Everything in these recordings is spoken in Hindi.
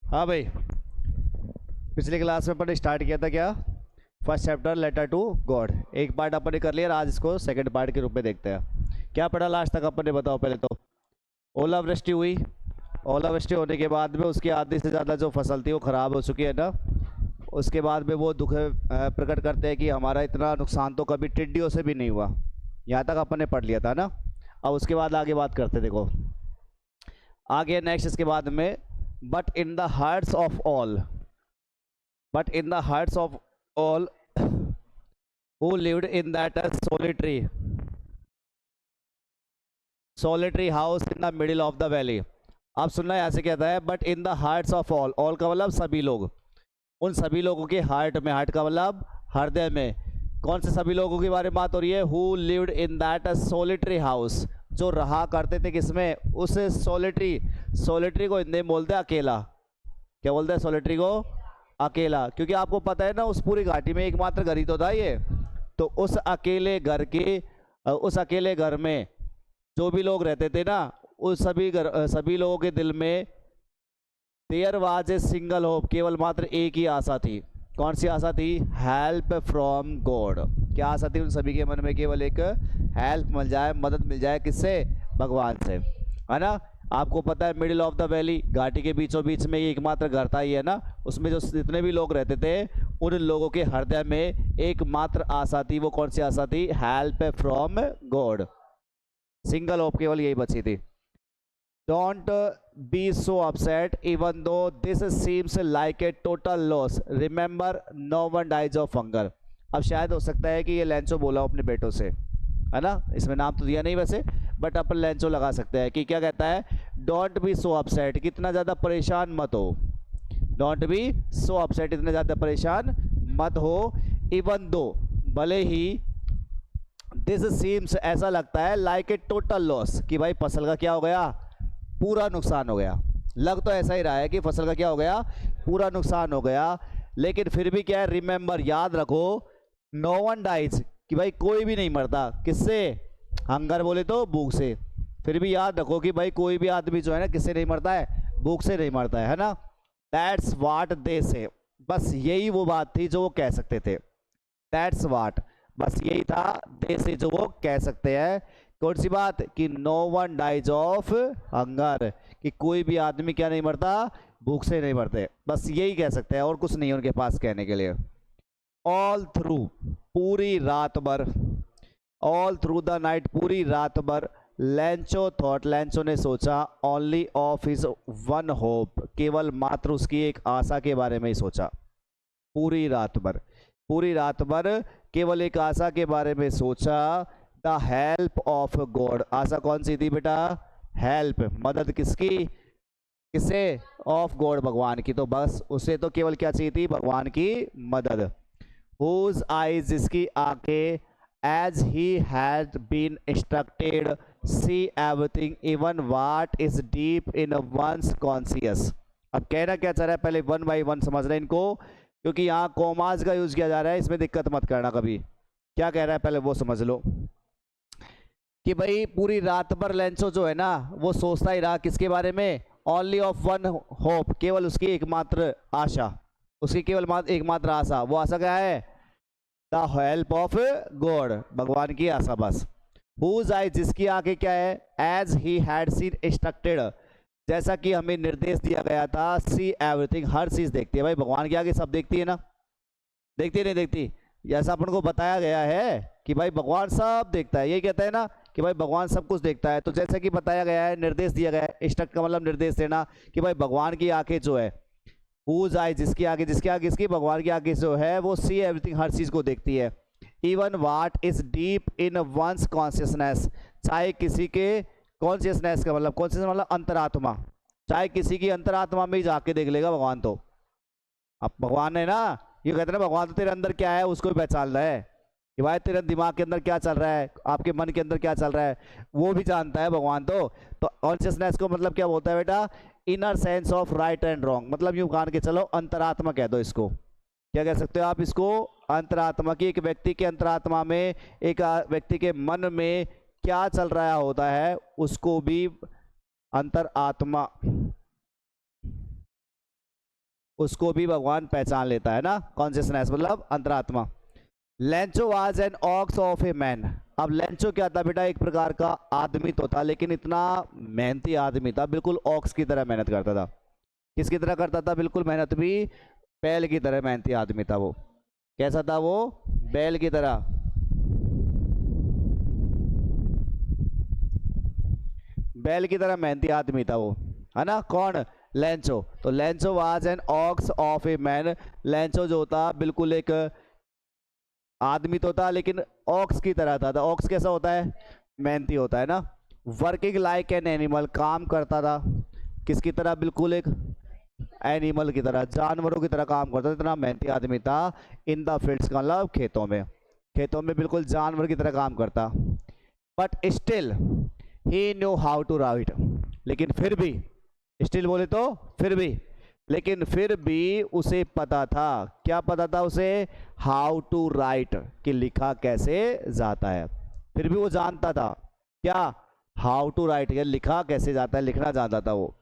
हाँ भाई, पिछली क्लास में अपन ने स्टार्ट किया था क्या, first chapter letter to God. एक पार्ट अपन ने कर लिया, आज इसको सेकंड पार्ट के रूप में देखते हैं। क्या पढ़ा लास्ट तक अपन ने, बताओ पहले तो। ओलावृष्टि हुई, ओलावृष्टि होने के बाद में उसकी आधी से ज़्यादा जो फसल थी वो ख़राब हो चुकी है ना। उसके बाद में वो दुख प्रकट करते हैं कि हमारा इतना नुकसान तो कभी टिड्डियों से भी नहीं हुआ। यहाँ तक अपन ने पढ़ लिया था ना। अब उसके बाद आगे बात करते, देखो आगे नेक्स्ट इसके बाद में, but in the hearts of all, but in the hearts of all who lived in that solitary house in the middle of the valley। आप सुनना ऐसे कहता है, but in the hearts of all, all का मतलब सभी लोग, उन सभी लोगों के हार्ट में, हार्ट का मतलब हृदय में। कौन से सभी लोगों के बारे में बात हो रही है? Who lived in that solitary house, जो रहा करते थे किसमें? उस सोलिटरी, सोलिटरी को हिंदी में बोलते हैं अकेला। क्या बोलते हैं सोलिटरी को? अकेला। क्योंकि आपको पता है ना, उस पूरी घाटी में एकमात्र घर ही तो था ये। तो उस अकेले घर के, उस अकेले घर में जो भी लोग रहते थे ना, उस सभी लोगों के दिल में there was a single hope, केवल मात्र एक ही आशा थी। कौन सी आशा थी? Help from God. क्या आशा थी उन सभी के मन में? केवल एक हेल्प मिल जाए, मदद मिल जाए। किससे? भगवान से, है ना। आपको पता है मिडिल ऑफ द वैली, घाटी के बीचों बीच में ये एकमात्र घर था, ही है ना। उसमें जो जितने भी लोग रहते थे, उन लोगों के हृदय में एकमात्र आशा थी। वो कौन सी आशा थी? Help from God. Single hope केवल यही बची थी। Don't be so upset even though this seems like a total loss, remember no one dies of hunger. अब शायद हो सकता है कि ये लेंचो बोला अपने बेटों से, है ना। इसमें नाम तो दिया नहीं वैसे, बट अपन लेंचो लगा सकते हैं कि क्या कहता है? डोंट बी सो अपसेट, कितना ज़्यादा परेशान मत हो। डोंट बी सो अपसेट, इतने ज़्यादा परेशान मत हो। इवन दो, भले ही, दिस सीम्स, ऐसा लगता है, लाइक ए टोटल लॉस, कि भाई फसल का क्या हो गया? पूरा नुकसान हो गया। लग तो ऐसा ही रहा है कि फसल का क्या हो गया? पूरा नुकसान हो गया। लेकिन फिर भी क्या है? रिमेंबर, याद रखो, नो वन डाइज, कि भाई कोई भी नहीं मरता। किससे? हंगर बोले तो भूख से। फिर भी याद रखो कि भाई कोई भी आदमी जो है ना, किससे नहीं मरता है? भूख से नहीं मरता है ना। दैट्स वाट दे से, बस यही वो बात थी जो वो कह सकते थे। दैट्स वाट, बस यही था दे से जो वो कह सकते हैं। कौन सी बात? कि no one dies of hunger, कि कोई भी आदमी क्या नहीं मरता? भूख से नहीं मरते। बस यही कह सकते हैं, और कुछ नहीं है उनके पास कहने के लिए। ऑल थ्रू, पूरी रात भर, ऑल थ्रू द नाइट, पूरी रात भर, लेंचो थॉट, लेंचो ने सोचा, only of his one hope, केवल मात्र उसकी एक आशा के बारे में ही सोचा। पूरी रात भर, पूरी रात भर केवल एक आशा के बारे में सोचा। द हेल्प ऑफ गॉड, आशा कौन सी थी बेटा? हेल्प, मदद किसकी? किसे? ऑफ गॉड, भगवान की। तो बस उसे तो केवल क्या चाहिए थी? भगवान की मदद। हुज आईज, जिसकी आंखें, as he had been instructed, see everything even what is deep in one's conscious। अब कहना क्या चाह रहा है, पहले वन बाई वन समझ रहे हैं इनको, क्योंकि यहाँ कोमाज का यूज किया जा रहा है, इसमें दिक्कत मत करना कभी। क्या कह रहा है पहले वो समझ लो, कि भाई पूरी रात भर लेंचो जो है ना, वो सोचता ही रहा किसके बारे में? ओनली ऑफ वन होप, केवल उसकी एकमात्र आशा, उसकी केवल एकमात्र आशा। वो आशा क्या है? द हेल्प ऑफ गॉड, भगवान की आशा बस। हुज आई, जिसकी आंखें क्या है? As he had seen instructed, जैसा कि हमें निर्देश दिया गया था। सी एवरीथिंग, हर चीज देखती है भाई, भगवान के आगे सब देखती है ना। देखती है नहीं देखती? जैसा अपन को बताया गया है कि भाई भगवान सब देखता है, यही कहता है ना कि भाई भगवान सब कुछ देखता है। तो जैसा कि बताया गया है, निर्देश दिया गया है, इंस्ट्रक्ट का मतलब निर्देश देना, कि भाई भगवान की आंखें जो है, हुज आई, जिसकी आगे, जिसके आगे, इसकी, भगवान की आगे जो है, वो सी एवरीथिंग, हर चीज को देखती है। Even what is deep in one's consciousness, चाहे किसी के कॉन्शियसनेस का मतलब, कॉन्शियसनेस मतलब अंतरात्मा, चाहे किसी की अंतरात्मा में ही जाके देख लेगा भगवान। तो अब भगवान है ना, ये कहते हैं ना, भगवान तो तेरे अंदर क्या है उसको भी पहचान रहा है, कि भाई तेरे दिमाग के अंदर क्या चल रहा है, आपके मन के अंदर क्या चल रहा है, वो भी जानता है भगवान। तो कॉन्शियसनेस को मतलब क्या बोलता है बेटा? Inner sense of right and wrong, मतलब यूं मान के चलो, अंतरात्मा कह दो इसको। क्या कह सकते हो आप इसको? अंतरात्मा की। एक व्यक्ति के अंतरात्मा में, एक व्यक्ति के मन में क्या चल रहा होता है, उसको भी अंतरात्मा उसको भी भगवान पहचान लेता है ना, कॉन्शियसनेस मतलब अंतरात्मा। Lencho was an ox of a man. अब लेंचो क्या था बेटा, एक प्रकार का आदमी तो था, लेकिन इतना मेहनती आदमी था, बिल्कुल ऑक्स की तरह मेहनत करता था। किसकी तरह करता था, बिल्कुल मेहनत भी बैल की तरह मेहनती आदमी था वो। कैसा था वो, बैल की तरह। बैल की तरह मेहनती आदमी था वो, है ना। कौन, लेंचो। तो Lencho was an ox of a man. Lencho जो था बिल्कुल एक आदमी तो था, लेकिन ऑक्स की तरह था। ऑक्स कैसा होता है, मेहनती होता है ना। वर्किंग लाइक एन एनिमल, काम करता था किसकी तरह, बिल्कुल एक एनिमल की तरह, जानवरों की तरह काम करता था, इतना मेहनती आदमी था। इन द फील्ड्स का मतलब खेतों में, खेतों में बिल्कुल जानवर की तरह काम करता। But still he knew how to write, लेकिन फिर भी, स्टिल बोले तो फिर भी, लेकिन फिर भी उसे पता था, क्या पता था उसे, हाउ टू राइट, कि लिखा कैसे जाता है। फिर भी वो जानता था क्या, हाउ टू राइट, या लिखा कैसे जाता है, लिखना जानता था वो।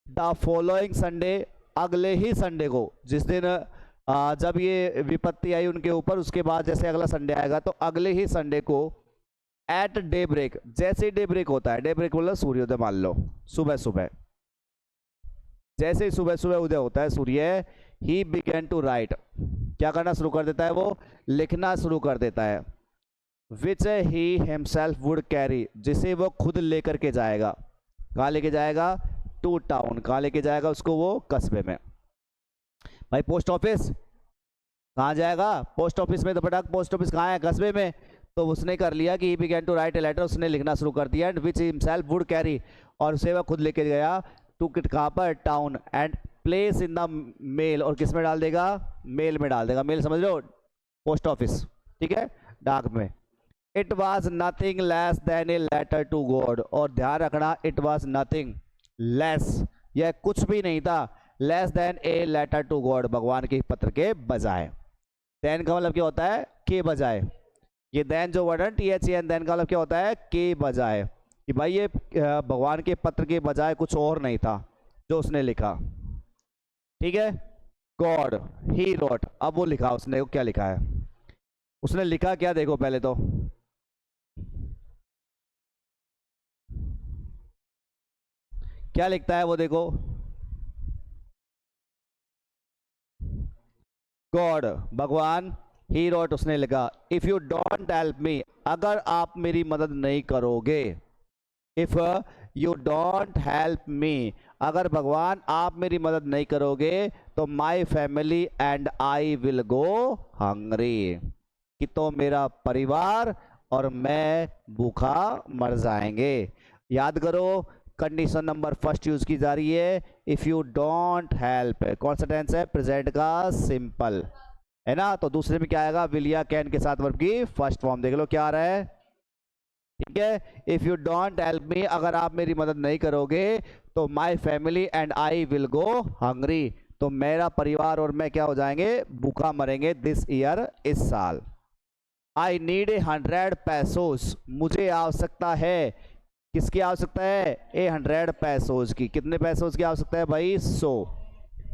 द फॉलोइंग संडे, अगले ही संडे को, जिस दिन जब ये विपत्ति आई उनके ऊपर, उसके बाद जैसे अगला संडे आएगा, तो अगले ही संडे को एट डे ब्रेक, जैसे ही डे ब्रेक होता है, डे ब्रेक बोला सूर्योदय मान लो, सुबह सुबह, जैसे ही सुबह सुबह उदय होता है सूर्य, ही बिगेन टू राइट, क्या करना शुरू कर देता है वो, लिखना शुरू कर देता है। विच ही हिमसेल्फ वुड कैरी, जिसे वो खुद लेकर के जाएगा, कहाँ लेके जाएगा, टू टाउन, कहाँ लेके जाएगा उसको, वो कस्बे में। भाई पोस्ट ऑफिस कहाँ जाएगा, पोस्ट ऑफिस में, तो बेटा पोस्ट ऑफिस कहाँ है, कस्बे में। तो उसने कर लिया कि he began to write a letter, उसने लिखना शुरू कर दिया, and which himself would carry, और उसे वह खुद लेके गया टू कहाँ पर, town, and place in the mail, और किस में डाल देगा, मेल में डाल देगा। मेल समझ लो, पोस्ट ऑफिस, ठीक है, डाक में। It was nothing less than a letter to God, और ध्यान रखना, इट वॉज नथिंग लेस, यह कुछ भी नहीं था, less than a letter to God, भगवान के पत्र के बजाय। देन का मतलब क्या होता है, के बजाय। ये देन जो वर्ड है THEN, देन का मतलब क्या होता है, के बजाय, कि भाई ये भगवान के पत्र के बजाय कुछ और नहीं था जो उसने लिखा, ठीक है। गॉड ही रोट, अब वो लिखा उसने, क्या लिखा है, उसने लिखा क्या, देखो पहले तो क्या लिखता है वो, देखो, गॉड भगवान, ही रोट उसने लिखा, if you don't help me, अगर आप मेरी मदद नहीं करोगे, if you don't help me, अगर भगवान आप मेरी मदद नहीं करोगे, तो my family and I will go hungry, कि तो मेरा परिवार और मैं भूखा मर जाएंगे। याद करो, कंडीशन नंबर फर्स्ट यूज की जा रही है, इफ यू डोंट हेल्प, कौन सा टेंस है, प्रेजेंट का सिंपल, है ना। तो दूसरे में क्या आएगा, विल या कैन के साथ वर्ब की फर्स्ट फॉर्म, देख लो क्या आ रहा है, ठीक है। If you don't help me, अगर आप मेरी मदद नहीं करोगे, तो my family and I will go hungry, तो मेरा परिवार और मैं क्या हो जाएंगे, भूखा मरेंगे, दिस ईयर, इस साल। आई नीड 100 पैसोस, मुझे आवश्यकता है, किसकी आवश्यकता है, 100 पैसोस की, कितने पैसोस की आवश्यकता है भाई, 100,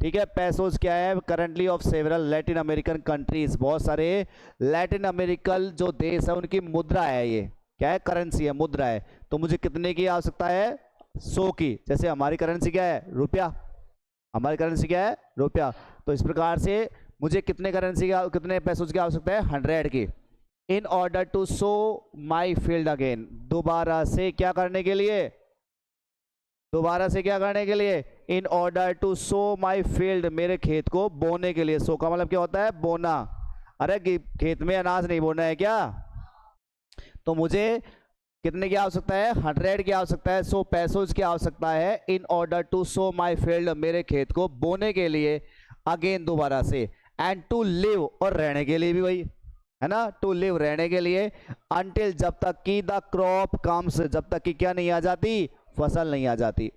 ठीक है। पैसोस क्या है, currently of several Latin American countries, बहुत सारे लैटिन अमेरिकन जो देश है उनकी मुद्रा है, ये क्या है, करेंसी है, मुद्रा है। तो मुझे कितने की आवश्यकता है, 100 की, जैसे हमारी करेंसी क्या है, रुपया, हमारी करेंसी क्या है, रुपया। तो इस प्रकार से मुझे कितने करेंसी का, कितने पैसों की आवश्यकता है, 100 की। In order to sow my field again, दोबारा से क्या करने के लिए, दोबारा से क्या करने के लिए, in order to sow my field, मेरे खेत को बोने के लिए। सो का मतलब क्या होता है, बोना, अरे खेत में अनाज नहीं बोना है क्या। तो मुझे कितने की आवश्यकता है, 100 की आवश्यकता है, 100 पैसों की आवश्यकता है, in order to sow my field, मेरे खेत को बोने के लिए, अगेन दोबारा से, एंड टू लिव, और रहने के लिए भी वही है ना, टू लिव, रहने के लिए, अनटिल, जब तक कि द क्रॉप कम्स, जब तक कि क्या नहीं आ जाती, फसल नहीं आ जाती,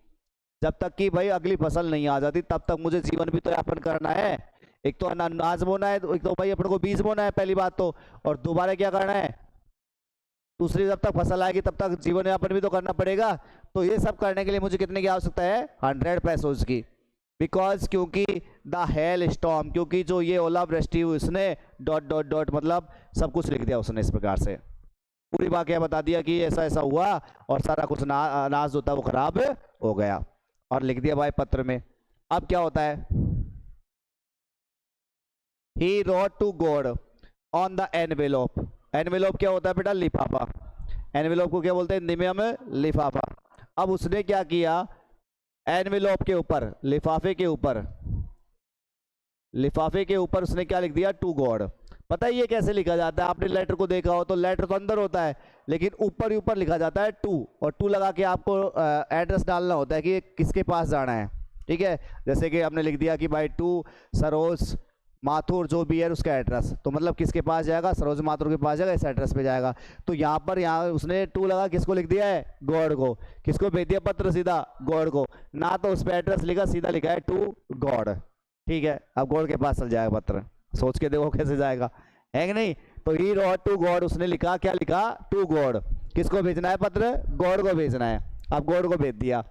जब तक कि भाई अगली फसल नहीं आ जाती, तब तक मुझे जीवन भी तो यापन करना है। एक तो अनाज बोना है, एक तो भाई अपने को बीज बोना है पहली बात तो, और दोबारा क्या करना है, दूसरी, जब तक फसल आएगी तब तक जीवन यापन भी तो करना पड़ेगा। तो ये सब करने के लिए मुझे कितने की आवश्यकता है, 100 पैसों की। बिकॉज क्योंकि द हेल स्टॉर्म, क्योंकि जो ये ओलावृष्टि हुई उसने डॉट डॉट डॉट मतलब सब कुछ लिख दिया उसने इस प्रकार से, पूरी वाकया बता दिया कि ऐसा ऐसा हुआ और सारा कुछ अनाज होता है वो खराब हो गया और लिख दिया भाई पत्र में। अब क्या होता है, he wrote to God on the envelope. Envelope क्या होता है बेटा, लिफाफा। एनवेलोप को क्या बोलते हैं हिंदी में हम, लिफाफा। अब उसने क्या किया, एनवेलोप के ऊपर, लिफाफे के ऊपर उसने क्या लिख दिया, टू गॉड। पता है ये कैसे लिखा जाता है, आपने लेटर को देखा हो तो लेटर तो अंदर होता है लेकिन ऊपर ही ऊपर लिखा जाता है टू, और टू लगा के आपको एड्रेस डालना होता है कि किसके पास जाना है। ठीक है, जैसे कि आपने लिख दिया कि भाई टू सरोज माथुर जो भी है उसका एड्रेस, तो मतलब किसके पास जाएगा, सरोज माथुर के पास जाएगा, इस एड्रेस पे जाएगा। तो यहाँ पर उसने टू लगा, किसको लिख दिया है, गॉड को। किसको भेज दिया पत्र, सीधा गॉड को, ना तो उस पर एड्रेस लिखा, सीधा लिखा है टू गॉड। ठीक है, अब गॉड के पास चल जाएगा पत्र, सोच के देखो कैसे जाएगा, है कि नहीं। तो ही रोट टू गॉड, उसने लिखा, क्या लिखा, टू गॉड। किसको भेजना है पत्र, गॉड को भेजना है। अब गॉड को भेज दिया,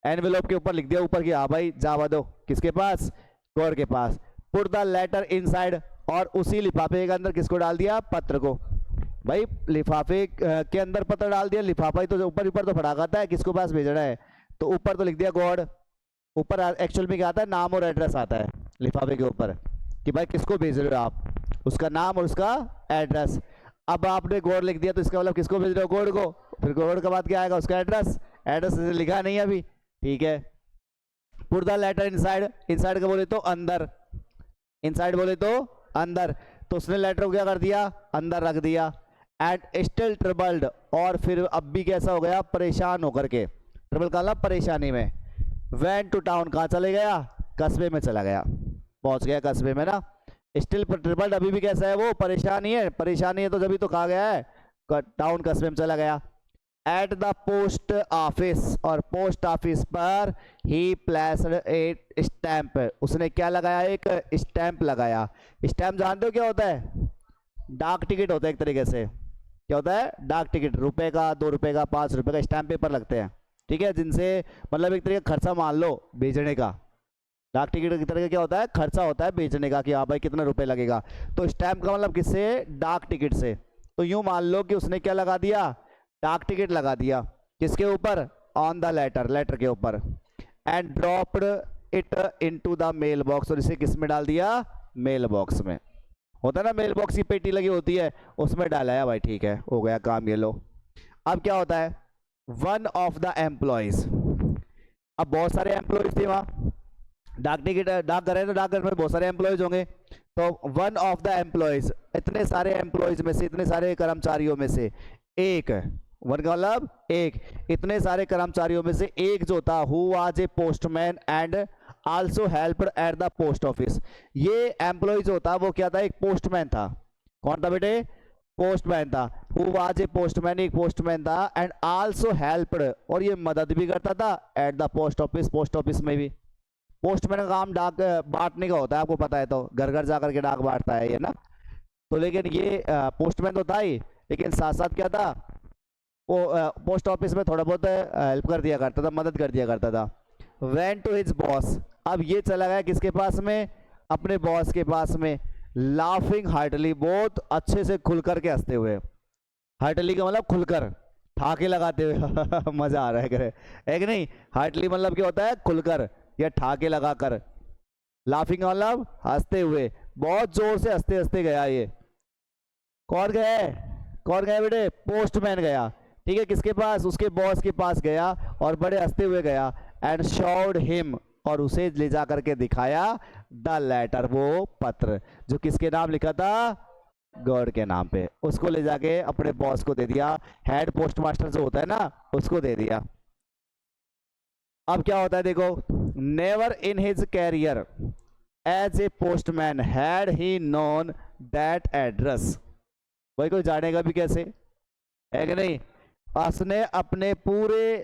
एनवेलोप के ऊपर लिख दिया ऊपर की, हाँ भाई जावा दो, किसके पास, गॉड के पास। पुट द लेटर इनसाइड, और उसी लिफाफे के अंदर किसको डाल दिया, पत्र को। भाई लिफाफे के अंदर पत्र डाल दिया, लिफाफा ही तो ऊपर ऊपर तो फटा आता है किसको पास भेजना है, तो ऊपर तो लिख दिया गॉड। ऊपर एक्चुअल में क्या आता है, नाम और एड्रेस आता है लिफाफे के ऊपर, कि भाई किसको भेज रहे हो आप, उसका नाम और उसका एड्रेस। अब आपने गॉड लिख दिया तो इसका मतलब किसको भेज रहे हो, गॉड को। फिर गॉड के बाद क्या आएगा, उसका एड्रेस। एड्रेस लिखा नहीं अभी, ठीक है। Put the letter inside, inside का बोले तो अंदर, इनसाइड बोले तो अंदर, तो उसने लेटर को क्या कर दिया, अंदर रख दिया। एंड स्टिल ट्रबल्ड, और फिर अब भी कैसा हो गया, परेशान होकर के, ट्रबल का मतलब परेशानी में। वेंट टू टाउन, कहाँ चले गया, कस्बे में चला गया, पहुंच गया कस्बे में ना। स्टिल ट्रिपल्ड, अभी भी कैसा है वो, परेशानी है, परेशानी है तो जब तो कहा गया है, टाउन कस्बे में चला गया। एट द पोस्ट ऑफिस, और पोस्ट ऑफिस पर ही प्लेस्ड ए स्टैंप, उसने क्या लगाया, एक स्टैंप लगाया। स्टैंप जानते हो क्या होता है, डाक टिकट होता है एक तरीके से। क्या होता है, डाक टिकट, रुपए का, 2 रुपए का, 5 रुपए का स्टैंप पेपर लगते हैं। ठीक है, जिनसे मतलब एक तरीके खर्चा मान लो भेजने का। डाक टिकट की तरह का क्या होता है, खर्चा होता है बेचने का, कि हाँ भाई कितना रुपए लगेगा। तो स्टैंप का मतलब किससे, डाक टिकट से। तो यूं मान लो कि उसने क्या लगा दिया, डाक टिकट लगा दिया, किसके ऊपर, ऑन द लेटर, लेटर के ऊपर। And dropped it into the mail box, और इसे किस में डाल दिया, मेल बॉक्स में। होता है ना मेल बॉक्स की पेटी लगी होती है, उसमें डाला है भाई, ठीक है, हो गया काम, ये लो। अब क्या होता है, वन ऑफ द एम्प्लॉयज, अब बहुत सारे एम्प्लॉयज थे वहां, डाक टिकट डाकघर है तो डाकघर में बहुत सारे एम्प्लॉयज होंगे। तो वन ऑफ द एम्प्लॉयज, इतने सारे एम्प्लॉयज में से, इतने सारे कर्मचारियों में से एक, वन का मतलब एक, इतने सारे कर्मचारियों में से एक जो था, who was a postman and also helped at the post office. ये एम्प्लॉय जो था वो क्या था, एक पोस्टमैन था। कौन था बेटे, पोस्टमैन था। हु वाज ए पोस्टमैन, एक पोस्टमैन था। एंड आल्सो हेल्प्ड, और ये मदद भी करता था at the post office, post office में भी। पोस्टमैन का काम डाक बांटने का होता है, आपको पता है, तो घर घर जाकर के डाक बांटता है ये ना। तो लेकिन ये पोस्टमैन तो था ही, लेकिन साथ साथ क्या था, वो पोस्ट ऑफिस में थोड़ा बहुत हेल्प कर दिया करता था, मदद कर दिया करता था। वेंट टू हिज बॉस, अब ये चला गया किसके पास में, अपने बॉस के पास में। लाफिंग हार्टली, बहुत अच्छे से खुलकर के हंसते हुए। हार्टली का मतलब खुलकर, ठाके लगाते हुए मजा आ रहा है कि नहीं। हार्टली मतलब क्या होता है, खुलकर या ठाके लगाकर। लाफिंग मतलब हंसते हुए, बहुत जोर से हंसते हंसते गया ये। कौन गया है, कौन गया बेटे, पोस्टमैन गया। ठीक है, किसके पास, उसके बॉस के पास गया, और बड़े हंसते हुए गया। एंड शोड हिम, और उसे ले जा करके दिखाया द लेटर, वो पत्र जो किसके नाम लिखा था, गॉड के नाम पे। उसको ले जाके अपने बॉस को दे दिया, हेड पोस्ट मास्टर जो होता है ना, उसको दे दिया। अब क्या होता है देखो, never in his career as a postman had he known that address. भाई कोई जानेगा भी कैसे, है कि नहीं। उसने अपने पूरे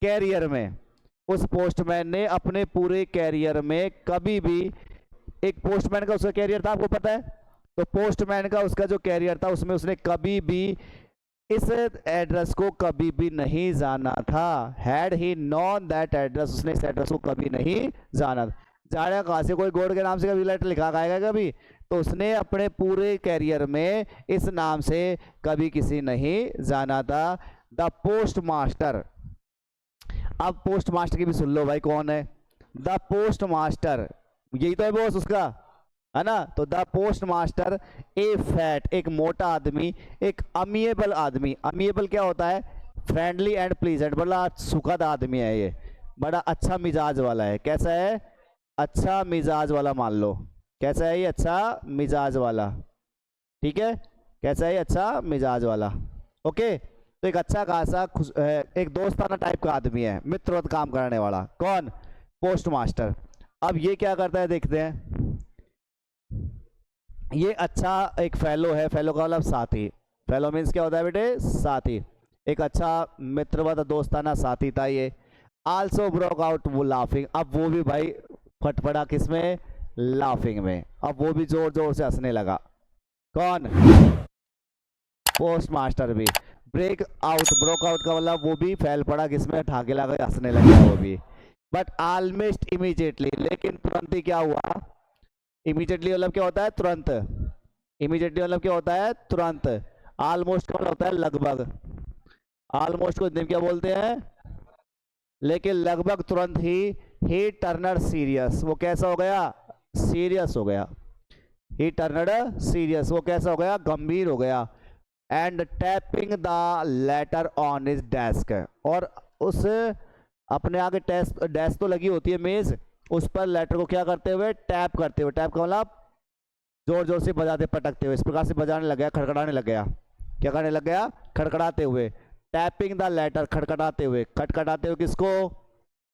कैरियर में, उस पोस्टमैन ने अपने पूरे कैरियर में कभी भी, एक पोस्टमैन का उसका कैरियर था, आपको पता है, तो पोस्टमैन का उसका जो कैरियर था उसमें उसने कभी भी इस एड्रेस को कभी भी नहीं जाना था। Had he non that address, उसने इस एड्रेस को कभी नहीं जाना था। जाने कहाँ से कोई गॉड के नाम से कभी लेटर लिखा आएगा कभी? तो उसने अपने पूरे कैरियर में इस नाम से कभी किसी नहीं जाना था। The post master. अब पोस्ट मास्टर की भी सुन लो भाई, कौन है द पोस्ट मास्टर? यही तो है बॉस उसका, है ना? तो the post master A fat, एक मोटा आदमी, एक अमिएबल आदमी। अमिएबल क्या होता है? फ्रेंडली एंड प्लीजेंट, बड़ा सुखद आदमी है ये, बड़ा अच्छा मिजाज वाला है। कैसा है? अच्छा मिजाज वाला मान लो। कैसा है ये? अच्छा मिजाज वाला। ठीक है, कैसा है ये? अच्छा मिजाज वाला। ओके, तो एक अच्छा खासा एक दोस्ताना टाइप का आदमी है, मित्रवत काम करने वाला। कौन? Post master. अब ये क्या करता है देखते हैं। ये अच्छा एक फेलो है, फेलो का मतलब साथी। फेलो मीन्स क्या होता है बेटे? साथी। एक अच्छा मित्रवत दोस्ताना साथी था ये। आल्सो ब्रोक आउट वो लाफिंग, अब वो भी भाई फटफड़ा किसमें? लाफिंग में। अब वो भी जोर जोर से हंसने लगा। कौन? पोस्ट मास्टर भी। ब्रेक आउट, ब्रोक आउट का मतलब वो भी फैल पड़ा किसमें? ठाके लगा, हंसने लग गया वो भी। बट ऑलमोस्ट इमीडिएटली, लेकिन तुरंत ही क्या हुआ? इमीडिएटली मतलब क्या होता है? तुरंत। इमीडिएटली मतलब क्या होता है? तुरंत। ऑलमोस्ट का मतलब होता है लगभग। ऑलमोस्ट को हिंदी में क्या बोलते हैं? लेकिन लगभग तुरंत ही टर्नर सीरियस, वो कैसा हो गया? सीरियस हो गया। ही टर्नर सीरियस, वो कैसा हो गया? गंभीर हो गया। And tapping the later on his desk, और उस अपने आगे डेस्क तो लगी होती है मेज, उस पर लेटर को क्या करते हुए? टैप करते हुए। टैप का मतलब जोर जोर से बजाते, पटकते हुए, इस प्रकार से बजाने लग गया, खड़खड़ाने लग गया। क्या करने लग गया? खड़खड़ाते हुए। टैपिंग द लेटर, खटखटाते हुए। खटखटाते हुए किसको?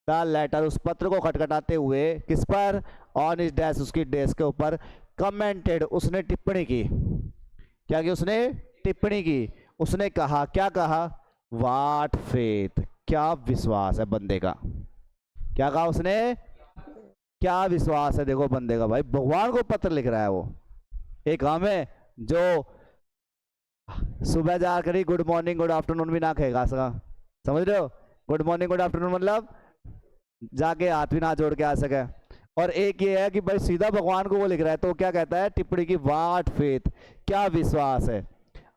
द लेटर, उस पत्र को खटखटाते हुए। किस पर? ऑन हिज डेस्क, उसकी डेस्क के ऊपर। कमेंटेड, उसने टिप्पणी की। क्या की? उसने टिप्पणी की। उसने कहा, क्या कहा? वाट फेथ, क्या विश्वास है बंदे का। क्या कहा उसने? क्या विश्वास है देखो बंदे का, भाई भगवान को पत्र लिख रहा है वो। एक हम है जो सुबह जाकर ही गुड मॉर्निंग गुड आफ्टरनून भी ना कहेगा सका, समझ रहे हो? गुड मॉर्निंग गुड आफ्टरनून मतलब जाके हाथ भी ना जोड़ के आ सके। और एक ये है कि भाई सीधा भगवान को वो लिख रहा है, तो क्या कहता है टिप्पणी की? वाट फेथ, क्या विश्वास है।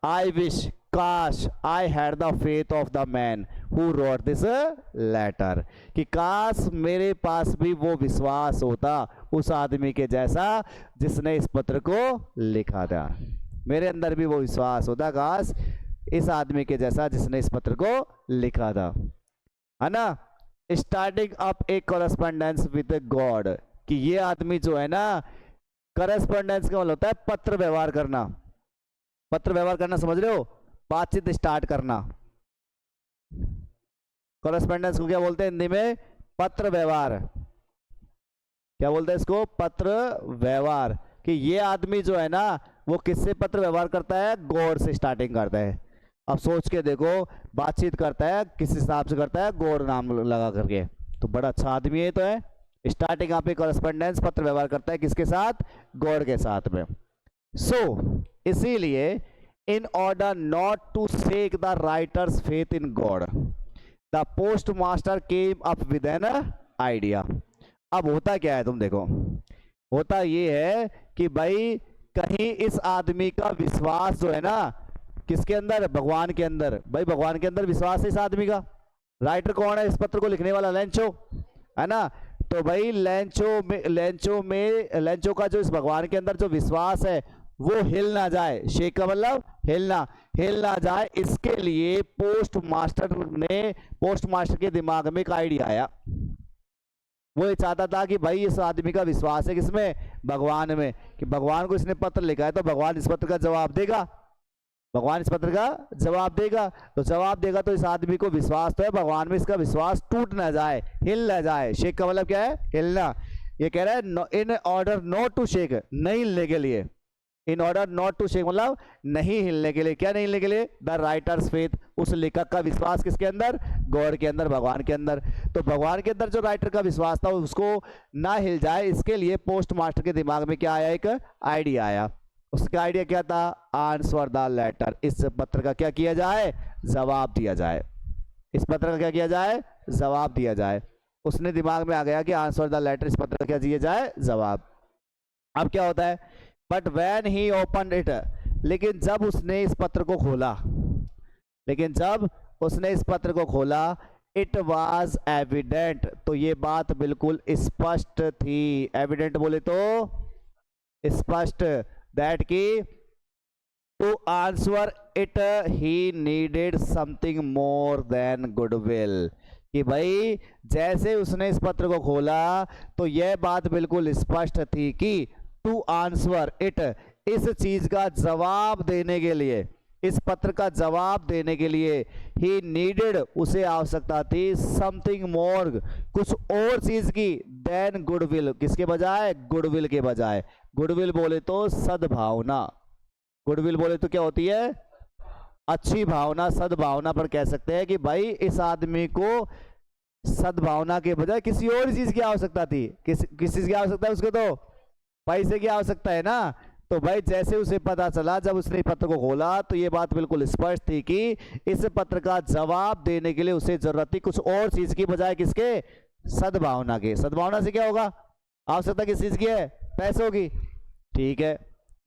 आई विश, काश, I had the faith of the man who wrote this letter, कि काश मेरे पास भी वो विश्वास होता उस आदमी के जैसा जिसने इस पत्र को लिखा था। मेरे अंदर भी वो विश्वास होता काश इस आदमी के जैसा जिसने इस पत्र को लिखा था, है ना? Starting up A correspondence with God, कि ये आदमी जो है ना, कॉरेस्पॉन्डेंस का मतलब होता है पत्र व्यवहार करना। पत्र व्यवहार करना समझ रहे हो? बातचीत स्टार्ट करना। कॉरेस्पॉन्डेंस को क्या बोलते हैं हिंदी में? पत्र व्यवहार। क्या बोलते हैं इसको? पत्र व्यवहार। कि ये आदमी जो है ना, वो किससे पत्र व्यवहार करता है? गॉड से स्टार्टिंग करता है। अब सोच के देखो, बातचीत करता है किस हिसाब से करता है? गॉड नाम लगा करके। तो बड़ा अच्छा आदमी है तो है। स्टार्टिंग आप कॉरेस्पॉन्डेंस, पत्र व्यवहार करता है किसके साथ? गॉड के साथ में। सो इसीलिए in order not to shake the writer's faith in God, the postmaster came up with an idea. अब होता क्या है तुम देखो, होता ये है कि भाई कहीं इस आदमी का विश्वास जो है ना, किसके अंदर? भगवान के अंदर। भाई भगवान के अंदर विश्वास है इस आदमी का। राइटर कौन है? इस पत्र को लिखने वाला लेंचो, है ना? तो भाई लेंचो का जो इस भगवान के अंदर जो विश्वास है वो हिल ना जाए। शेख का मतलब हिल ना जाए, इसके लिए पोस्ट मास्टर के दिमाग में एक आइडिया आया। वो ये चाहता था कि भाई इस आदमी का विश्वास है किसमें? भगवान में, कि भगवान को इसने पत्र लिखा है तो भगवान इस पत्र का जवाब देगा। भगवान इस पत्र का जवाब देगा, तो जवाब देगा तो इस आदमी को विश्वास तो है भगवान में, इसका विश्वास टूट ना जाए, हिल ना जाए। शेक का मतलब क्या है? हिलना। ये कह रहा है in order not to shake, नहीं हिलने के लिए। In order not to shake मतलब नहीं हिलने के लिए। क्या नहीं हिलने के लिए? द राइटर्स फेथ, उस लेखक का विश्वास किसके अंदर? गॉड के अंदर, भगवान के अंदर। तो भगवान के अंदर जो राइटर का विश्वास था उसको ना हिल जाए, इसके लिए पोस्ट मास्टर के दिमाग में क्या आया? एक आइडिया आया। उसका आइडिया क्या था, आंसर द लेटर, इस पत्र का क्या किया जाए, जवाब दिया जाए, इस पत्र का क्या किया जाए, जवाब दिया जाए। उसने दिमाग में आ गया कि आंसर द लेटर, इस पत्र का क्या दिया जाए, जवाब। अब क्या होता है, but when he open it, लेकिन जब उसने इस पत्र को खोला, लेकिन जब उसने इस पत्र को खोला, इट वॉज एविडेंट, तो ये बात बिल्कुल स्पष्ट थी, एविडेंट बोले तो स्पष्ट, दैट की to answer it he needed something more than goodwill, कि भाई जैसे उसने इस पत्र को खोला तो यह बात बिल्कुल स्पष्ट थी कि टू आंसर इट, इस चीज का जवाब देने के लिए, इस पत्र का जवाब देने के लिए, ही नीडेड, उसे आवश्यकता थी, समथिंग मोर, कुछ और चीज की, देन गुडविल, किसके बजाय, गुडविल के बजाय। गुडविल बोले तो सद्भावना, गुडविल बोले तो क्या होती है, अच्छी भावना, सद्भावना पर कह सकते हैं कि भाई इस आदमी को सद्भावना के बजाय किसी और चीज की आवश्यकता थी, किस चीज की आवश्यकता है उसको, तो पैसे की आवश्यकता है ना। तो भाई जैसे उसे पता चला, जब उसने पत्र को खोला तो ये बात बिल्कुल स्पष्ट थी कि इस पत्र का जवाब देने के लिए उसे जरूरत थी कुछ और चीज की बजाय किसके, सद्भावना के। सद्भावना से क्या होगा, आवश्यकता किस चीज की है, पैसों की, ठीक है।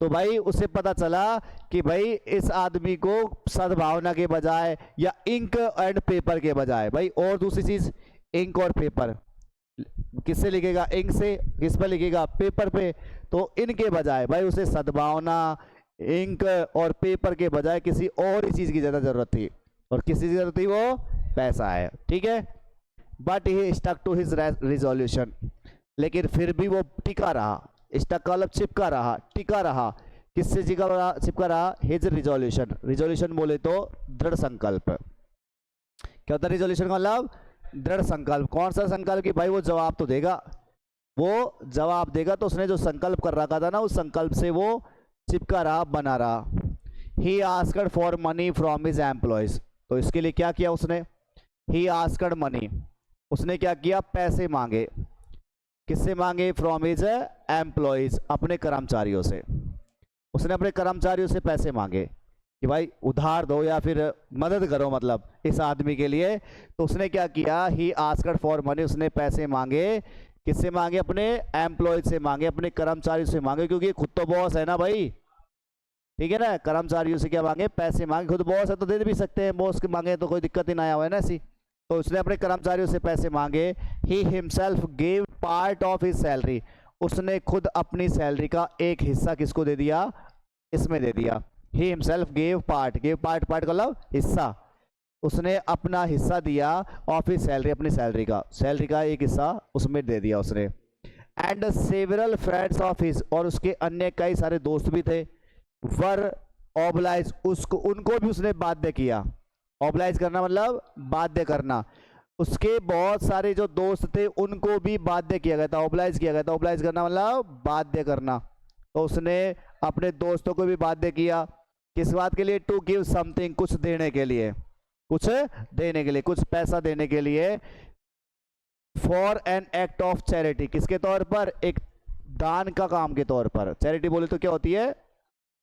तो भाई उसे पता चला कि भाई इस आदमी को सद्भावना के बजाय या इंक एंड पेपर के बजाय, भाई और दूसरी चीज इंक और पेपर, किससे लिखेगा, इंक से, किस पर लिखेगा, पेपर पे, तो इनके बजाय भाई उसे सद्भावना, इंक और पेपर के बजाय किसी और ही चीज की ज्यादा जरूरत थी, और किस चीज की जरूरत थी, वो पैसा है, ठीक है। But he stuck to his resolution, लेकिन फिर भी वो टिका रहा, स्टक का मतलब चिपका रहा, टिका रहा, किससे चिपका रहा, हिज रिजोल्यूशन, रिजोल्यूशन बोले तो दृढ़ संकल्प, क्या होता है रिजोल्यूशन का मतलब, दृढ़ संकल्प। कौन सा संकल्प, कि भाई वो जवाब तो देगा, वो जवाब देगा, तो उसने जो संकल्प कर रखा था ना, उस संकल्प से वो चिपका रहा, बना रहा। He asked for money from his employees, तो इसके लिए क्या किया उसने, ही आस्क्ड मनी, उसने क्या किया, पैसे मांगे, किससे मांगे, फ्रॉम हिज एम्प्लॉयज, अपने कर्मचारियों से, उसने अपने कर्मचारियों से पैसे मांगे कि भाई उधार दो या फिर मदद करो, मतलब इस आदमी के लिए। तो उसने क्या किया, ही आस्क्ड फॉर मनी, उसने पैसे मांगे, किससे मांगे, अपने एम्प्लॉय से मांगे, अपने कर्मचारियों से मांगे, क्योंकि खुद तो बॉस है ना भाई, ठीक है ना। कर्मचारियों से क्या मांगे, पैसे मांगे, खुद बॉस है तो दे भी सकते हैं, बॉस के मांगे तो कोई दिक्कत ही ना आया हुआ है ना ऐसी। तो उसने अपने कर्मचारियों से पैसे मांगे। He himself gave part of his salary, उसने खुद अपनी सैलरी का एक हिस्सा किसको दे दिया, इसमें दे दिया। He himself gave part part का मतलब हिस्सा, उसने अपना हिस्सा दिया, ऑफ हिज सैलरी, अपनी सैलरी का एक हिस्सा उसमें दे दिया उसने। And several friends of his, और उसके अन्य कई सारे दोस्त भी थे, वर ऑब्लाइज, उसको उनको भी उसने बाध्य किया। ऑब्लाइज करना मतलब बाध्य करना, उसके बहुत सारे जो दोस्त थे उनको भी बाध्य किया गया था, ऑब्लाइज किया गया था। ऑब्लाइज करना मतलब बाध्य करना, तो उसने अपने दोस्तों को भी बाध्य किया, किस बात के लिए, टू गिव समथिंग, कुछ देने के लिए, कुछ देने के लिए, कुछ पैसा देने के लिए। For an act of charity, किसके तौर पर, एक दान का काम के तौर पर। चैरिटी बोले तो क्या होती है,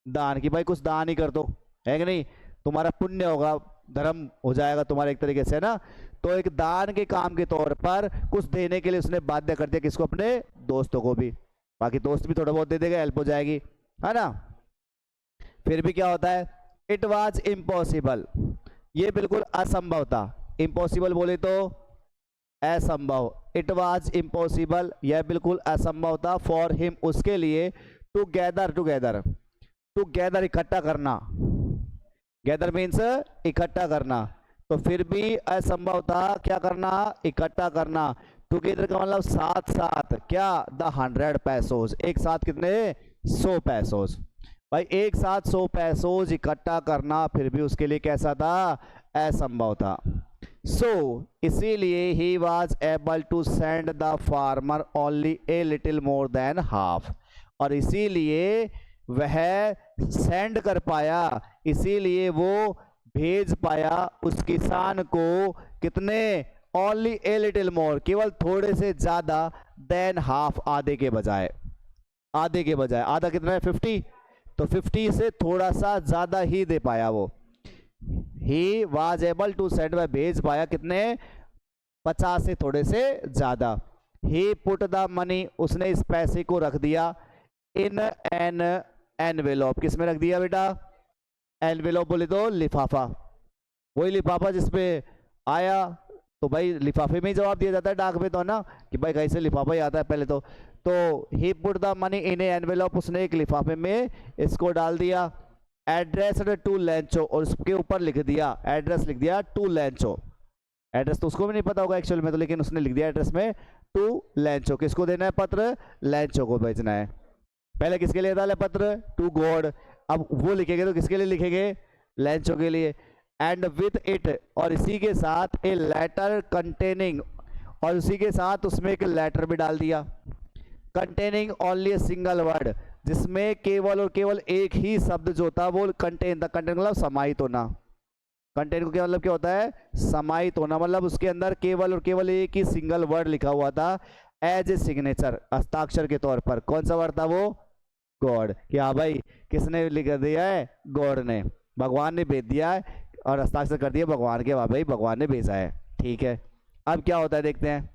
दान, की भाई कुछ दान ही कर दो, है कि नहीं, तुम्हारा पुण्य होगा, धर्म हो जाएगा तुम्हारा एक तरीके से ना। तो एक दान के काम के तौर पर कुछ देने के लिए उसने बाध्य कर दिया, किसको, अपने दोस्तों को भी, बाकी दोस्त भी थोड़ा बहुत दे देगा, हेल्प हो जाएगी, है ना। फिर भी क्या होता है, इट वॉज इम्पॉसिबल, ये बिल्कुल असंभव था। इम्पॉसिबल बोले तो असंभव, इट वॉज इम्पॉसिबल, यह बिल्कुल असंभव था, फॉर हिम, उसके लिए, टू गैदर इकट्ठा करना, गैदर मीन्स इकट्ठा करना, तो फिर भी असंभव था, क्या करना, इकट्ठा करना। टुगेदर का मतलब साथ साथ, क्या, द 100 पैसोज, एक साथ कितने, 100 पैसोज, भाई एक साथ 100 पैसोज इकट्ठा करना फिर भी उसके लिए कैसा था, असंभव था। सो इसीलिए he was able to send the farmer only a little more than half, और इसीलिए वह सेंड कर पाया, इसीलिए वो भेज पाया उस किसान को, कितने, ओनली ए लिटिल मोर, केवल थोड़े से ज्यादा, देन हाफ, आधे के बजाय, आधे के बजाय, आधा कितना है, 50, तो 50 से थोड़ा सा ज्यादा ही दे पाया वो। He was able to send, वह भेज पाया कितने, 50 से थोड़े से ज्यादा। ही पुट द मनी, उसने इस पैसे को रख दिया इन एन एनवेलोप, किस में रख दिया बेटा, एनवेलोप बोले तो लिफाफा, वही लिफाफा जिसपे आया, तो भाई लिफाफे में ही जवाब दिया जाता है डाक में तो ना, कि भाई कैसे लिफाफा ही आता है पहले तो ही put the money in envelope, उसने एक लिफाफे में इसको डाल दिया। एड्रेस टू लेंचो, और उसके ऊपर लिख दिया, एड्रेस लिख दिया टू लेंचो, एड्रेस तो उसको भी नहीं पता होगा एक्चुअल में तो, लेकिन उसने लिख दिया एड्रेस में टू लेंचो, किसको देना है पत्र, लेंचो को भेजना है। पहले किसके लिए डाला पत्र, टू गॉड, अब वो लिखेंगे तो किसके लिए लिखेंगे, लेंचो के लिए। एंड विथ इट, और इसी के साथ ए लेटर कंटेनिंग, और उसी के साथ उसमें एक लेटर भी डाल दिया, containing only a single word, जिसमें केवल और केवल एक ही शब्द जो था वो कंटेन था, कंटेन मतलब समाहित होना, कंटेन को क्या मतलब क्या होता है, समाहित होना, मतलब उसके अंदर केवल और केवल एक ही सिंगल वर्ड लिखा हुआ था एज ए सिग्नेचर, हस्ताक्षर के तौर पर। कौन सा वर्ड था वो, गॉड, कि हाँ भाई किसने लिख दिया है, गॉड ने, भगवान ने भेज दिया है, और हस्ताक्षर कर दिया भगवान के, वाह भाई भगवान ने भेजा है, ठीक है। अब क्या होता है देखते हैं।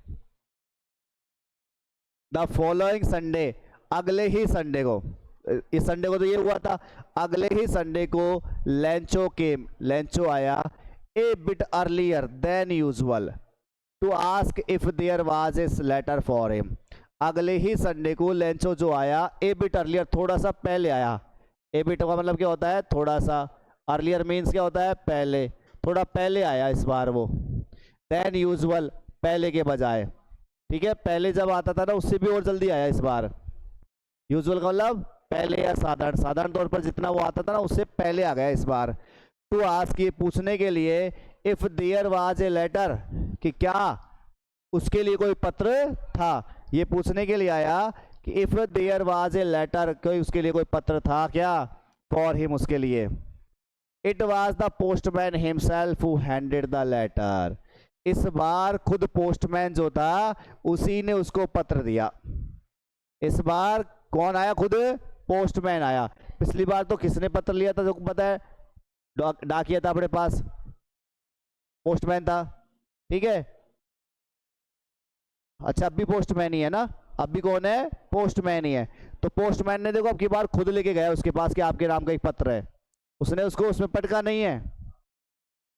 द फॉलोइंग संडे, अगले ही संडे को, इस संडे को तो ये हुआ था, अगले ही संडे को लेंचो केम, लेंचो आया a bit earlier than usual to ask if there was a letter for him. अगले ही संडे को लेंचो जो आया ए बिट अर्लियर, थोड़ा सा पहले आया, ए बिट का मतलब क्या होता है, थोड़ा सा, अर्लियर मीन्स क्या होता है, पहले, थोड़ा पहले आया इस बार वो, देन यूजुअल, पहले के बजाय, ठीक है, पहले जब आता था ना उससे भी और जल्दी आया इस बार। यूजुअल का मतलब पहले या साधारण, साधारण तौर पर जितना वो आता था ना उससे पहले आ गया इस बार। टू आस्क, ये पूछने के लिए, if there was a letter, कि क्या उसके लिए कोई पत्र था, ये पूछने के लिए आया कि if there was a letter, कोई उसके लिए कोई पत्र था क्या, फॉर हिम, उसके लिए। It was the postman himself who handed the letter, इस बार खुद पोस्टमैन जो था उसी ने उसको पत्र दिया, इस बार कौन आया, खुद पोस्टमैन आया। पिछली बार तो किसने पत्र लिया था जो पता है, डाकिया था अपने पास, पोस्टमैन था, ठीक है, अच्छा अब भी पोस्टमैन ही है ना, अब भी कौन है, पोस्टमैन ही है। तो पोस्टमैन ने देखो अब की बार खुद लेके गया उसके पास कि आपके नाम का एक पत्र है, उसने उसको उसमें पटका नहीं है,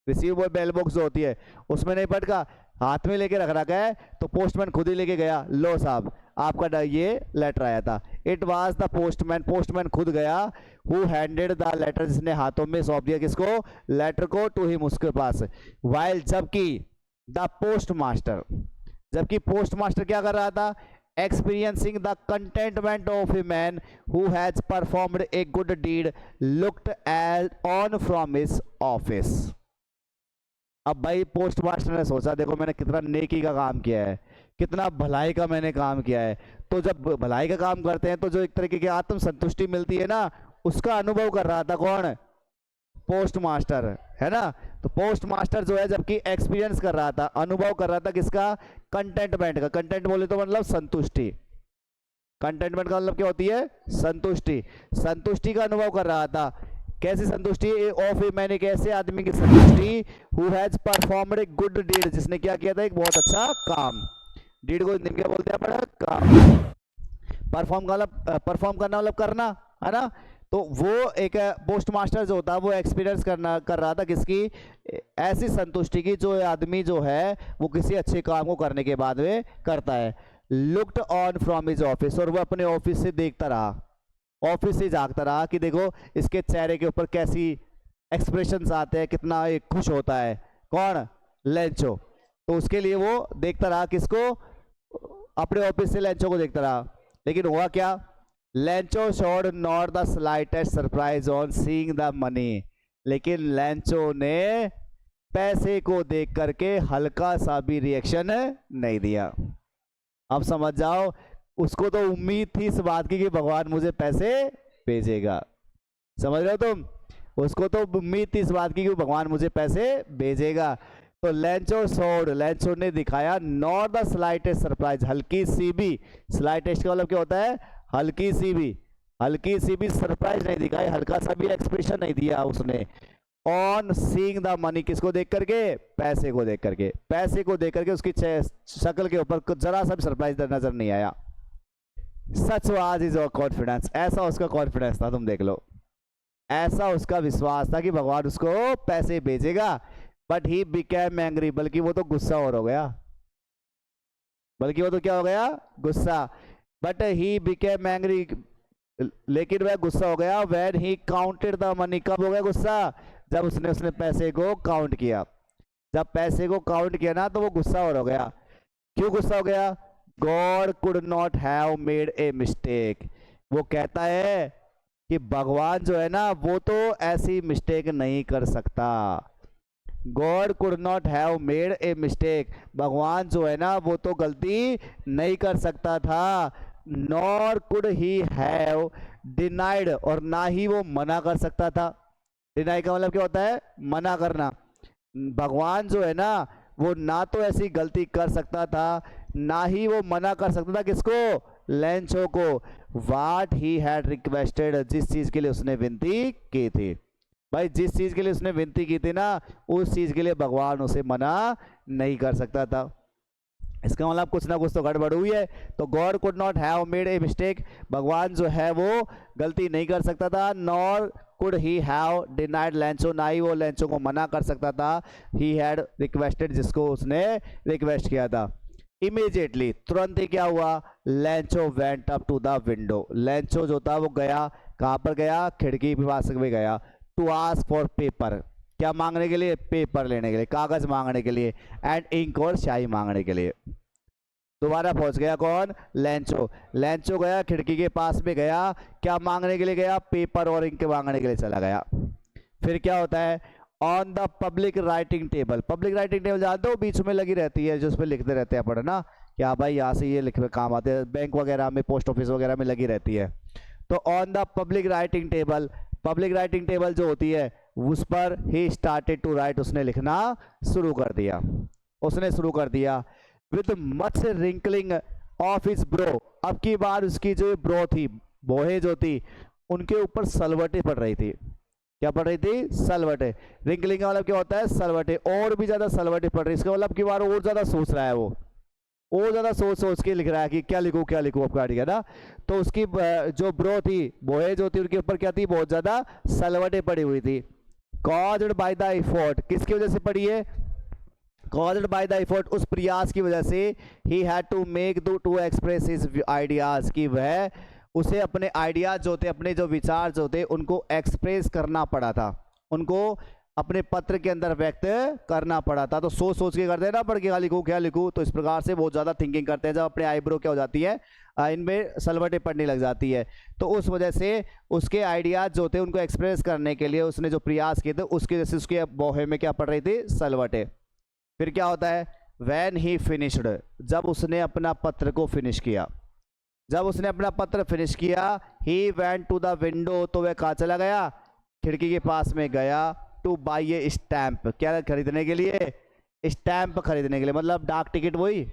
रिसीव बेल बॉक्स जो होती है उसमें नहीं पटका, हाथ में लेके रख रखा है, तो पोस्टमैन खुद ही लेके गया, लो साहब आपका ये लेटर आया था। It was the postman, postman खुद गया, हु हैंडेड द लेटर, जिसने हाथों में सौंप दिया किसको, लेटर को, टू हिम, उसके पास। वाइल, जबकि द पोस्ट मास्टर, जबकि पोस्ट मास्टर क्या कर रहा था, experiencing the contentment of a man who has performed a good deed looked as on from his office। अब भाई पोस्ट मास्टर ने सोचा देखो मैंने कितना नेकी का काम किया है, कितना भलाई का मैंने काम किया है, तो जब भलाई का काम करते हैं तो जो एक तरीके की आत्म संतुष्टि मिलती है ना, उसका अनुभव कर रहा था कौन, पोस्ट मास्टर, है ना। तो पोस्ट मास्टर जो है जबकि एक्सपीरियंस कर रहा था, अनुभव कर रहा था किसका, कंटेंटमेंट का, कंटेंट बोले तो मतलब संतुष्टि, कंटेंटमेंट का मतलब क्या होती है, संतुष्टि, संतुष्टि का अनुभव कर रहा था। कैसी संतुष्टि, ऑफ ए मैन, एक ऐसे आदमी की संतुष्टि, who has performed a good deed, जिसने क्या किया था, एक बहुत अच्छा काम, डीड को क्या बोलते हैं अपना, काम, परफॉर्म करना मतलब करना, है ना। तो वो एक पोस्ट मास्टर जो होता है वो एक्सपीरियंस कर रहा था किसकी, ऐसी संतुष्टि की जो आदमी जो है वो किसी अच्छे काम को करने के बाद में करता है। Looked on from his office, और वो अपने ऑफिस से देखता रहा, ऑफिस से जागता रहा कि देखो इसके चेहरे के ऊपर कैसी एक्सप्रेशंस आते हैं, कितना एक खुश होता है, कौन, लेंचो। तो उसके लिए वो देखता रहा किसको, अपने ऑफिस से लेंचो को देखता रहा। लेकिन हुआ क्या, Lencho showed not the slightest surprise on seeing the money, लेकिन लेंचो ने पैसे को देख करके हल्का सा भी रिएक्शन नहीं दिया। अब समझ जाओ, उसको तो उम्मीद थी इस बात की कि भगवान मुझे पैसे भेजेगा, समझ रहे हो तुम, उसको तो उम्मीद थी इस बात की कि भगवान मुझे पैसे भेजेगा। तो लेंचो शोड, लेंचो ने दिखाया नॉट द स्लाइटेस्ट सरप्राइज, हल्की सी भी, स्लाइटेस्ट का मतलब क्या होता है, हल्की सी भी, हल्की सी भी सरप्राइज नहीं दिखाई, हल्का सा भी एक्सप्रेशन नहीं दिया उसने। ऑन सीइंग द मनी, किसको देख करके? पैसे को देख करके। पैसे को देख करके उसकी शक्ल के ऊपर कुछ जरा सा भी सरप्राइज नजर नहीं आया। सच वाज इज कॉन्फिडेंस, ऐसा उसका कॉन्फिडेंस था, तुम देख लो, ऐसा उसका विश्वास था कि भगवान उसको पैसे भेजेगा। बट ही बिकेम एंग्री, बल्कि वो तो गुस्सा और हो गया, बल्कि वो तो क्या हो गया? गुस्सा। बट ही बिकेम एंग्री, लेकिन वह गुस्सा हो गया when he counted the money. कब हो गया गुस्सा? जब उसने पैसे को काउंट किया। जब पैसे को काउंट किया ना तो वो गुस्सा और हो गया। क्यों गुस्सा हो गया? God could not have made a mistake. वो कहता है कि भगवान जो है ना वो तो ऐसी मिस्टेक नहीं कर सकता। God could not have made a mistake, भगवान जो है ना वो तो गलती नहीं कर सकता था। Nor could he have denied, और ना ही वो मना कर सकता था। डिनाई का मतलब क्या होता है? मना करना। भगवान जो है ना वो ना तो ऐसी गलती कर सकता था, ना ही वो मना कर सकता था किसको? लेंचो को। वाट ही हैड रिक्वेस्टेड, जिस चीज के लिए उसने विनती की थी। भाई जिस चीज के लिए उसने विनती की थी ना उस चीज के लिए भगवान उसे मना नहीं कर सकता था। इसका मतलब कुछ ना कुछ तो गड़बड़ हुई है। तो God could not have made a mistake, भगवान जो है वो गलती नहीं कर सकता था। Nor could he have denied Lencho, ना ही वो लेंचो को मना कर सकता था। ही हैड रिक्वेस्टेड, जिसको उसने रिक्वेस्ट किया था। इमीडिएटली, तुरंत ही क्या हुआ? Lencho went up to the window. Lencho जो था वो गया, कहाँ पर गया? खिड़की के पास में गया। टू आस्क फॉर पेपर, क्या मांगने के लिए? पेपर लेने के लिए, कागज मांगने के लिए। एंड इंक, और स्याही मांगने के लिए। दोबारा पहुंच गया कौन? लेंचो। लेंचो गया, खिड़की के पास में गया, क्या मांगने के लिए गया? पेपर और इंक मांगने के लिए चला गया। फिर क्या होता है? On the public writing table. Public writing table जानते हो, बीच में लगी रहती है, जो उस पर लिखते रहते हैं अपन, ना कि हाँ भाई यहाँ से ये लिख काम आते हैं, बैंक वगैरह में, पोस्ट ऑफिस वगैरह में लगी रहती है। तो on the public writing table, public writing table जो होती है उस पर ही स्टार्टेड टू राइट, उसने लिखना शुरू कर दिया। उसने शुरू कर दिया। With much wrinkling of his bro, अब की बार उसकी जो ब्रो थी, बोहे जो थी, उनके ऊपर सलवटें पड़ रही थी। क्या पड़ रही थी? सलवटें। रिंकलिंग का मतलब क्या होता है? सलवटें, और भी ज्यादा सलवटें पड़ रही। इसका मतलब की बार और ज्यादा सोच रहा है वो, और ज्यादा सोच सोच के लिख रहा है कि क्या लिखूं क्या लिखूं, आपका ठीक है ना। तो उसकी जो ब्रो थी, बोहे जो थी, उनके ऊपर क्या थी? बहुत ज्यादा सलवटें पड़ी हुई थी। कॉज्ड बाय द एफर्ट, किसकी वजह से पड़ी है? कॉज्ड बाय द एफर्ट, उस प्रयास की वजह से। He had to make to express his ideas, की वह उसे अपने आइडियाज जो थे, अपने जो विचार जो थे, उनको एक्सप्रेस करना पड़ा था, उनको अपने पत्र के अंदर व्यक्त करना पड़ा था। तो सोच सोच के करते हैं ना, पढ़ के क्या लिखूं क्या लिखूं, तो इस प्रकार से बहुत ज़्यादा थिंकिंग करते हैं। जब अपने आईब्रो क्या हो जाती है, इनमें सलवटें पड़ने लग जाती है, तो उस वजह से उसके आइडियाज जो थे उनको एक्सप्रेस करने के लिए उसने जो प्रयास किए थे, उसकी वजह से उसके बोहे में क्या पड़ रही थी? सलवटें। फिर क्या होता है? वैन ही फिनिश्ड, जब उसने अपना पत्र को फिनिश किया, जब उसने अपना पत्र फिनिश किया, he went to the window, तो वह कहाँ चला गया? खिड़की के पास में गया। टू बाई ए स्टैंप, क्या खरीदने के लिए? स्टैंप खरीदने के लिए, मतलब डाक टिकट, वही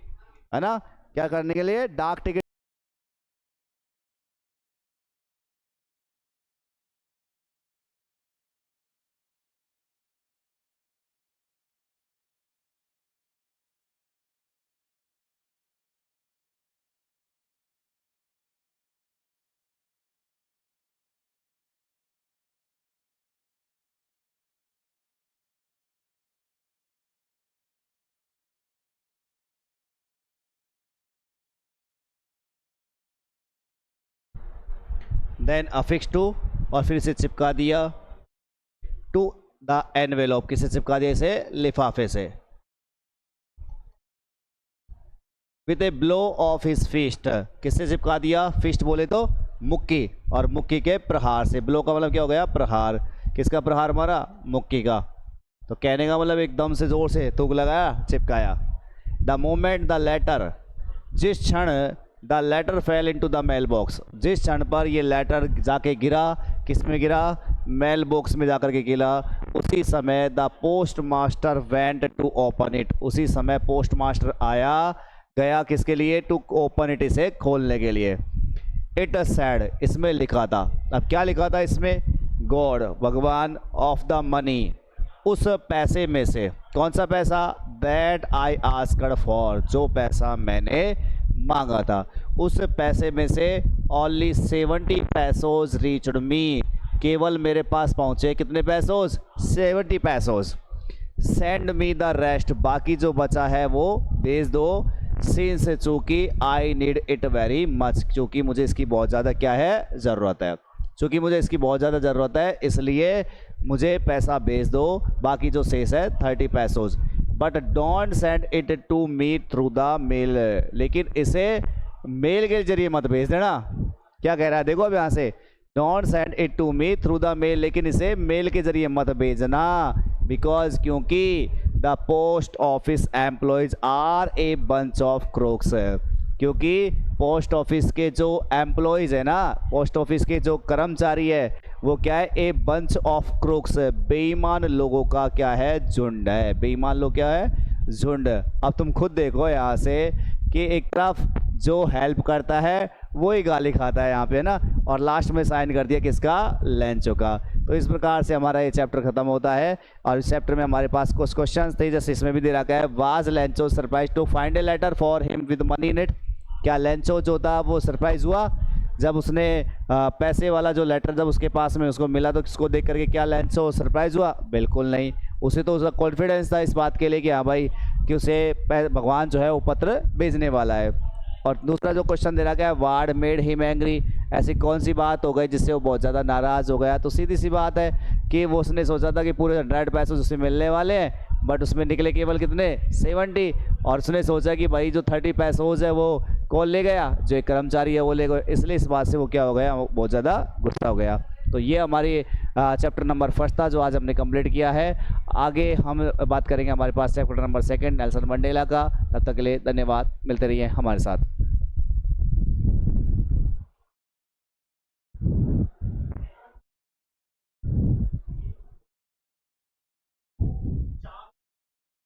है ना, क्या करने के लिए? डाक टिकट। देन अफिक्स टू, और फिर इसे चिपका दिया। टू द एनवेलप, किसे चिपका दिया? इसे लिफाफे से। With a blow of his fist, किससे चिपका दिया? फिस्ट बोले तो मुक्की, और मुक्की के प्रहार से। ब्लो का मतलब क्या हो गया? प्रहार। किसका प्रहार मारा? मुक्की का। तो कहने का मतलब एकदम से जोर से तुक लगाया, चिपकाया। द मोमेंट द लेटर, जिस क्षण the letter fell into the mail box, जिस क्षण पर ये लेटर जाके गिरा, किस में गिरा? मेल बॉक्स में जाकर के गिरा, उसी समय the postmaster went to open it, उसी समय पोस्ट मास्टर आया, गया किसके लिए? टू ओपन इट, इसे खोलने के लिए। इट सैड, इसमें लिखा था। अब क्या लिखा था इसमें? गॉड, भगवान, ऑफ द मनी, उस पैसे में से। कौन सा पैसा? दैट आई आस्क्ड फॉर, जो पैसा मैंने मांगा था, उस पैसे में से ओनली 70 पैसोज रीच्ड मी, केवल मेरे पास पहुंचे कितने पैसोज? 70 पैसोज। सेंड मी द रेस्ट, बाकी जो बचा है वो भेज दो। सिंस, चूँकि I need it very much, क्योंकि मुझे इसकी बहुत ज़्यादा क्या है? ज़रूरत है। चूँकि मुझे इसकी बहुत ज़्यादा ज़रूरत है इसलिए मुझे पैसा भेज दो, बाकी जो शेष है 30 pesos. But don't send it to me through the mail, लेकिन इसे मेल के जरिए मत भेज देना। क्या कह रहा है देखो अब यहाँ से, don't send it to me through the mail, लेकिन इसे मेल के जरिए मत भेजना। बिकॉज, क्योंकि the post office employees are a bunch of crooks, क्योंकि पोस्ट ऑफिस के जो एम्प्लॉयज़ है ना, पोस्ट ऑफिस के जो कर्मचारी है वो क्या है? ए बंच ऑफ क्रोक्स, बेईमान लोगों का क्या है? झुंड है। बेईमान लोग क्या है? झुंड। अब तुम खुद देखो यहाँ से कि एक तरफ जो हेल्प करता है वो ही गाली खाता है यहाँ पे ना, और लास्ट में साइन कर दिया किसका? लेंचो का। तो इस प्रकार से हमारा ये चैप्टर खत्म होता है। और इस चैप्टर में हमारे पास कुछ क्वेश्चंस थे, जैसे इसमें भी दे रखा है, was Lencho surprised to find a letter for him with money in it. क्या लेंचो जो था वो सरप्राइज हुआ जब उसने पैसे वाला जो लेटर जब उसके पास में उसको मिला, तो किसको देख करके क्या लेंचो सरप्राइज हुआ? बिल्कुल नहीं। उसे तो उसका कॉन्फिडेंस था इस बात के लिए कि हाँ भाई कि उसे भगवान जो है वो पत्र भेजने वाला है। और दूसरा जो क्वेश्चन दे रहा है, वार्ड मेड हिम एंग्री, ऐसी कौन सी बात हो गई जिससे वो बहुत ज़्यादा नाराज़ हो गया? तो सीधी सी बात है कि वो उसने सोचा था कि पूरे 100 पैसे उससे मिलने वाले हैं, बट उसमें निकले केवल कितने? 70। और उसने सोचा कि भाई जो 30 पैसोज है वो कौन ले गया? जो एक कर्मचारी है वो ले गया। इसलिए इस बात से वो क्या हो गया? वो बहुत ज़्यादा गुस्सा हो गया। तो ये हमारी चैप्टर नंबर 1 था जो आज हमने कंप्लीट किया है। आगे हम बात करेंगे हमारे पास चैप्टर नंबर 2 नेल्सन मंडेला का। तब तक के लिए धन्यवाद, मिलते रहिए हमारे साथ।